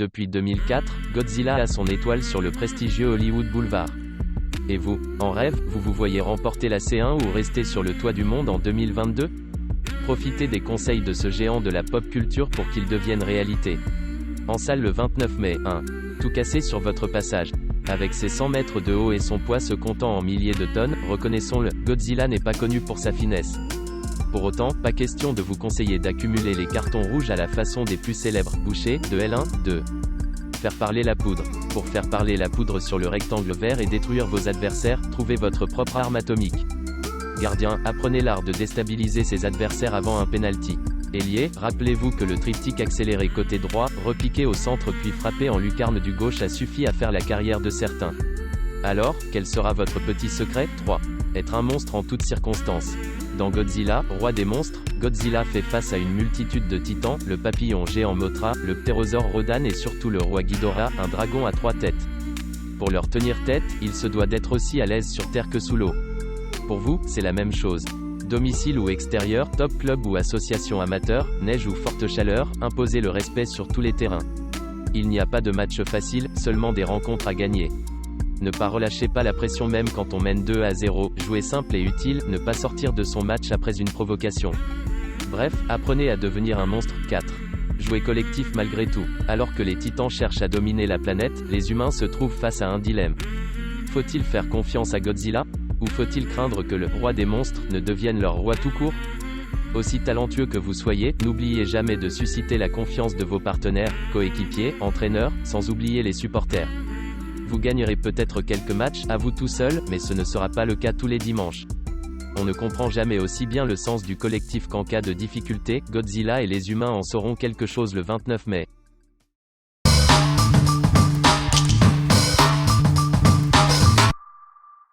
Depuis 2004, Godzilla a son étoile sur le prestigieux Hollywood Boulevard. Et vous, en rêve, vous voyez remporter la C1 ou rester sur le toit du monde en 2022? Profitez des conseils de ce géant de la pop culture pour qu'il devienne réalité. En salle le 29 mai, 1. Tout casser sur votre passage. Avec ses 100 mètres de haut et son poids se comptant en milliers de tonnes, reconnaissons-le, Godzilla n'est pas connu pour sa finesse. Pour autant, pas question de vous conseiller d'accumuler les cartons rouges à la façon des plus célèbres bouchers de L1, 2. Faire parler la poudre. Pour faire parler la poudre sur le rectangle vert et détruire vos adversaires, trouvez votre propre arme atomique. Gardien, apprenez l'art de déstabiliser ses adversaires avant un penalty. Ailier, rappelez-vous que le triptyque accéléré côté droit, repiqué au centre puis frappé en lucarne du gauche a suffi à faire la carrière de certains. Alors, quel sera votre petit secret? 3. Être un monstre en toutes circonstances. Dans Godzilla, roi des monstres, Godzilla fait face à une multitude de titans, le papillon géant Mothra, le ptérosaure Rodan et surtout le roi Ghidorah, un dragon à 3 têtes. Pour leur tenir tête, il se doit d'être aussi à l'aise sur terre que sous l'eau. Pour vous, c'est la même chose. Domicile ou extérieur, top club ou association amateur, neige ou forte chaleur, imposez le respect sur tous les terrains. Il n'y a pas de match facile, seulement des rencontres à gagner. Ne pas relâcher pas la pression même quand on mène 2-0, jouer simple et utile, ne pas sortir de son match après une provocation. Bref, apprenez à devenir un monstre. 4. Jouer collectif malgré tout. Alors que les titans cherchent à dominer la planète, les humains se trouvent face à un dilemme. Faut-il faire confiance à Godzilla? Ou faut-il craindre que le roi des monstres ne devienne leur roi tout court? Aussi talentueux que vous soyez, n'oubliez jamais de susciter la confiance de vos partenaires, coéquipiers, entraîneurs, sans oublier les supporters. Vous gagnerez peut-être quelques matchs, à vous tout seul, mais ce ne sera pas le cas tous les dimanches. On ne comprend jamais aussi bien le sens du collectif qu'en cas de difficulté, Godzilla et les humains en sauront quelque chose le 29 mai.